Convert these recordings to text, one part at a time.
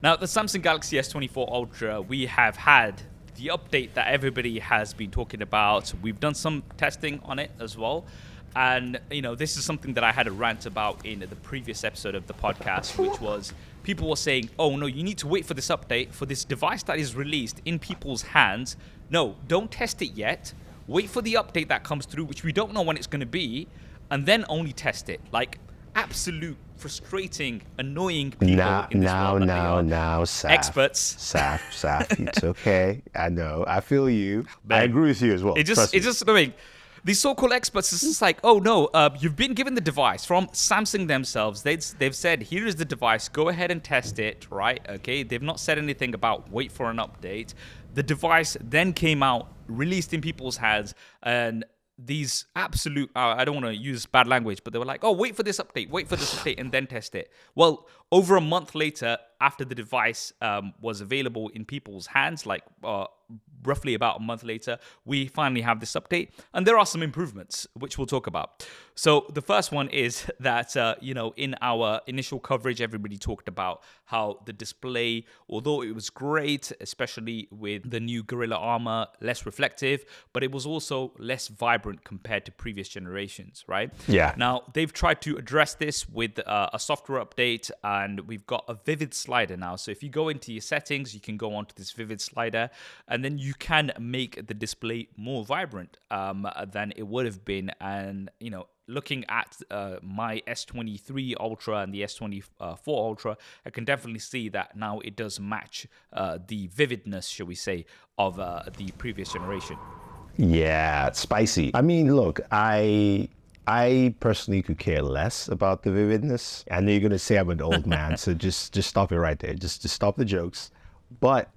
Now, the Samsung Galaxy S24 Ultra, we have had the update that everybody has been talking about. We've done some testing on it as well. And, this is something that I had a rant about in the previous episode of the podcast, which was people were saying, oh, no, you need to wait for this update for this device that is released in people's hands. No, don't test it yet. Wait for the update that comes through, which we don't know when it's going to be, and then only test it. Like, absolute frustrating, annoying people in this world. Now, Saf. Experts. Saf, it's okay. I know. I feel you. Man, I agree with you as well. It's just annoying. These so-called experts, it's just like, oh no, you've been given the device from Samsung themselves. They've said, here is the device, go ahead and test it, right? Okay, they've not said anything about wait for an update. The device then came out, released in people's hands, and these absolute, I don't want to use bad language, but they were like, oh, wait for this update, and then test it. Well, over a month later, after the device was available in people's hands, like roughly about a month later, we finally have this update, and there are some improvements, which we'll talk about. So the first one is that, in our initial coverage, everybody talked about how the display, although it was great, especially with the new Gorilla Armor, less reflective, but it was also less vibrant compared to previous generations, right? Yeah. Now, they've tried to address this with a software update, and we've got a vivid slider now. So if you go into your settings, you can go onto this vivid slider, and then you can make the display more vibrant than it would have been. And, looking at my S23 Ultra and the S24 Ultra, I can definitely see that now it does match the vividness, shall we say, of the previous generation. Yeah, it's spicy. I mean, look, I personally could care less about the vividness. I know you're going to say I'm an old man, so just stop it right there. Just stop the jokes. But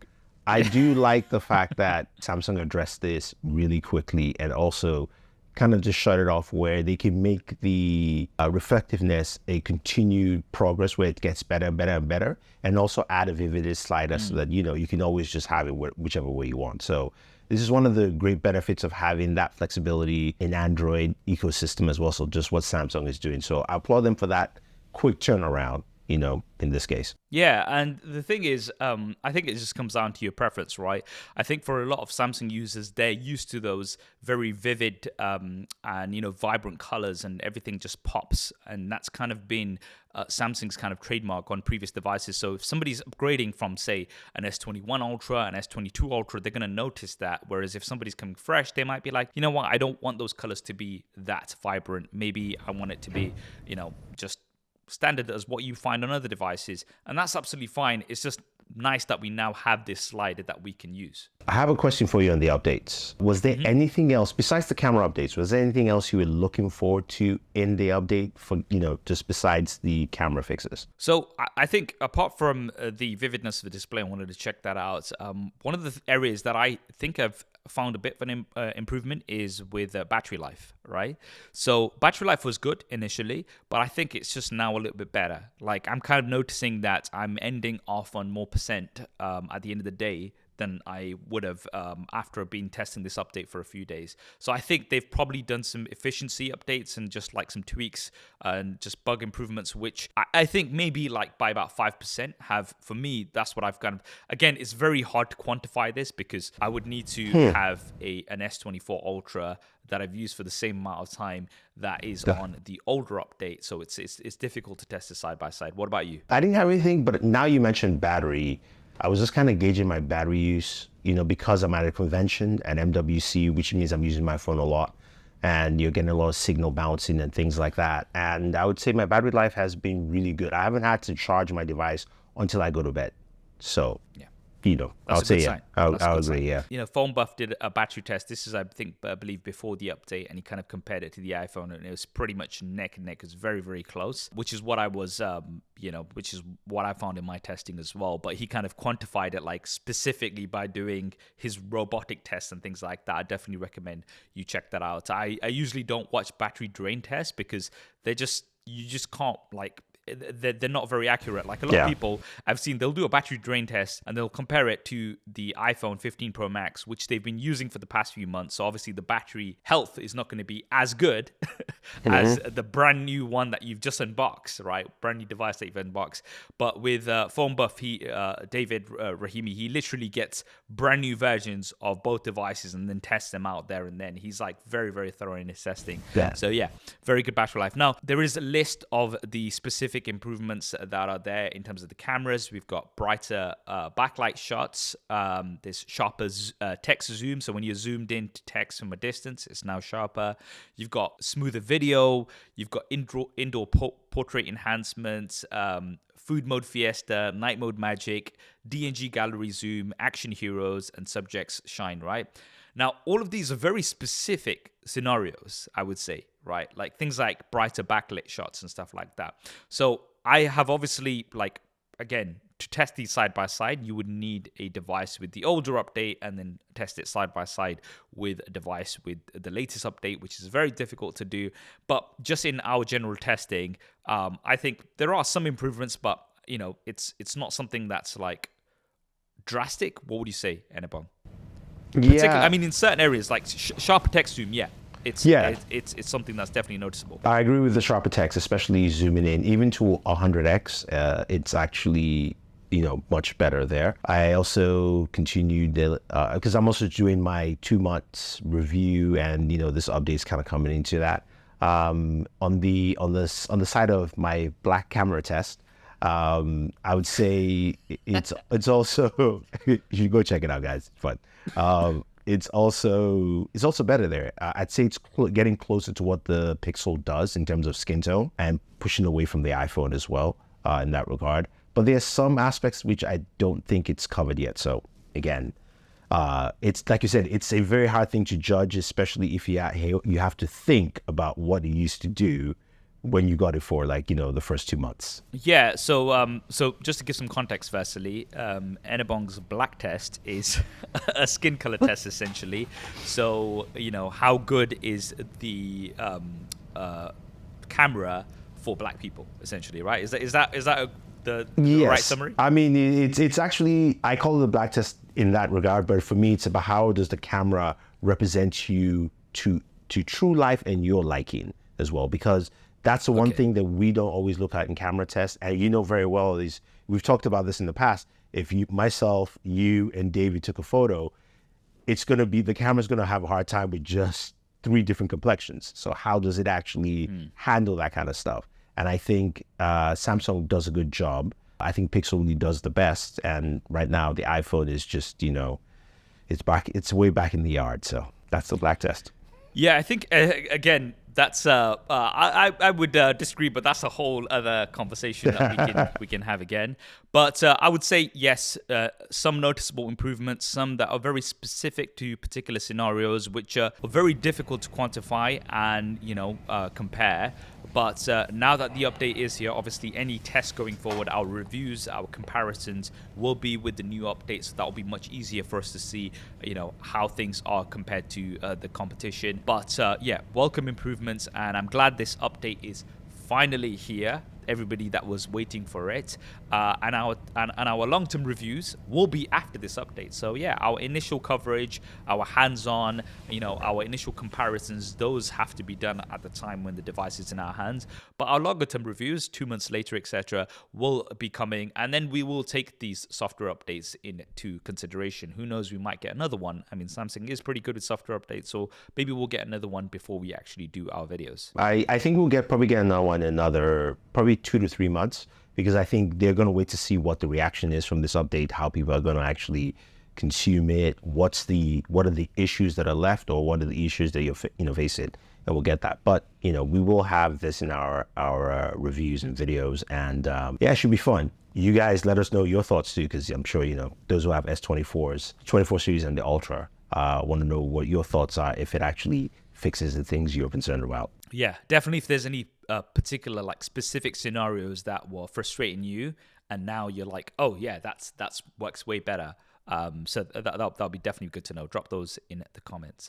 I do like the fact that Samsung addressed this really quickly and also kind of just shut it off where they can make the reflectiveness a continued progress where it gets better and better and better, and also add a vivid slider so that, you can always just have it whichever way you want. So this is one of the great benefits of having that flexibility in Android ecosystem as well. So just what Samsung is doing. So I applaud them for that quick turnaround, in this case. Yeah, and the thing is, I think it just comes down to your preference, right? I think for a lot of Samsung users, they're used to those very vivid and, vibrant colors, and everything just pops. And that's kind of been Samsung's kind of trademark on previous devices. So if somebody's upgrading from, say, an S21 Ultra, an S22 Ultra, they're going to notice that. Whereas if somebody's coming fresh, they might be like, you know what, I don't want those colors to be that vibrant. Maybe I want it to be, just standard as what you find on other devices, and that's absolutely fine. It's just nice that we now have this slider that we can use. I have a question for you on the updates. Was there anything else besides the camera updates? Was there anything else you were looking forward to in the update for, just besides the camera fixes? So I think apart from the vividness of the display, I wanted to check that out. One of the areas that I think I've found a bit of an improvement is with battery life, right? So battery life was good initially, but I think it's just now a little bit better. Like, I'm kind of noticing that I'm ending off on more percent at the end of the day than I would have after being testing this update for a few days. So I think they've probably done some efficiency updates and just like some tweaks and just bug improvements, which I think maybe like by about 5% have, for me, that's what I've kind of, again, it's very hard to quantify this because I would need to have an S24 Ultra that I've used for the same amount of time that is on the older update. So it's difficult to test it side by side. What about you? I didn't have anything, but now you mentioned battery. I was just kind of gauging my battery use, because I'm at a convention at MWC, which means I'm using my phone a lot, and you're getting a lot of signal bouncing and things like that. And I would say my battery life has been really good. I haven't had to charge my device until I go to bed. So, yeah. I'll say yeah. I'll agree, yeah. Phone Buff did a battery test. This is, I believe, before the update, and he kind of compared it to the iPhone, and it was pretty much neck and neck. It was very, very close, which is what I was, which is what I found in my testing as well. But he kind of quantified it, like, specifically by doing his robotic tests and things like that. I definitely recommend you check that out. I usually don't watch battery drain tests because you just can't, like, they're not very accurate. Like a lot of Yeah. people I've seen, they'll do a battery drain test and they'll compare it to the iPhone 15 Pro Max, which they've been using for the past few months. So obviously the battery health is not going to be as good as the brand new one that you've just unboxed, right? Brand new device that you've unboxed. But with Phone Buff, David Rahimi, he literally gets brand new versions of both devices and then tests them out there and then. He's like very, very thorough in his testing. Yeah. So yeah, very good battery life. Now, there is a list of the specific improvements that are there in terms of the cameras. We've got brighter backlight shots. There's sharper text zoom. So when you're zoomed in to text from a distance, it's now sharper. You've got smoother video. You've got indoor portrait enhancements, food mode fiesta, night mode magic, DNG gallery zoom, action heroes, and subjects shine, right? Now, all of these are very specific scenarios, I would say, right? Like things like brighter backlit shots and stuff like that. So I have obviously, like, again, to test these side by side, you would need a device with the older update and then test it side by side with a device with the latest update, which is very difficult to do. But just in our general testing, I think there are some improvements, but you know, it's not something that's like drastic. What would you say, Enabong? Yeah. I mean, in certain areas, like sharper text zoom, it's something that's definitely noticeable. I agree with the sharper text, especially zooming in, even to 100x. It's actually, much better there. I also continued because I'm also doing my 2 months review, and this update's kind of coming into that. On the side of my black camera test, I would say it's also you should go check it out, guys. It's fun. It's also better there. I'd say it's getting closer to what the Pixel does in terms of skin tone and pushing away from the iPhone as well in that regard. But there's some aspects which I don't think it's covered yet. So again, it's like you said, it's a very hard thing to judge, especially if you have to think about what it used to do when you got it for the first 2 months. Yeah, so just to give some context, firstly, Enabong's black test is a skin color test essentially. So how good is the camera for black people essentially, right? Is that the Yes. right summary? I mean, it's actually, I call it a black test in that regard, but for me, it's about how does the camera represent you to true life and your liking as well, because that's the one thing that we don't always look at in camera tests. And very well, we've talked about this in the past. If myself, you, and David took a photo, the camera's going to have a hard time with just 3 different complexions. So how does it actually handle that kind of stuff? And I think Samsung does a good job. I think Pixel really does the best. And right now, the iPhone is just, it's way back in the yard. So that's the black test. Yeah, I think, again, that's I would disagree, but that's a whole other conversation that we can have again. But I would say yes, some noticeable improvements, some that are very specific to particular scenarios, which are very difficult to quantify and compare. But now that the update is here, obviously any tests going forward, our reviews, our comparisons will be with the new update, so that will be much easier for us to see, how things are compared to the competition. But welcome improvements, and I'm glad this update is finally here. Everybody that was waiting for it, and our long-term reviews will be after this update. So yeah, our initial coverage, our hands-on, our initial comparisons, those have to be done at the time when the device is in our hands. But our longer-term reviews, 2 months later, etc., will be coming, and then we will take these software updates into consideration. Who knows? We might get another one. I mean, Samsung is pretty good with software updates, so maybe we'll get another one before we actually do our videos. I think we'll probably get another one in probably 2 to 3 months, because I think they're going to wait to see what the reaction is from this update, how people are going to actually consume it, what are the issues that are left, or what are the issues that you're facing, and we'll get that. But we will have this in our reviews and videos, and it should be fun. You guys let us know your thoughts too, because I'm sure those who have S24s, 24 series and the Ultra, want to know what your thoughts are, if it actually fixes the things you're concerned about. Yeah, definitely. If there's any particular specific scenarios that were frustrating you, and now you're like, oh yeah, that's works way better. So that'll be definitely good to know. Drop those in the comments.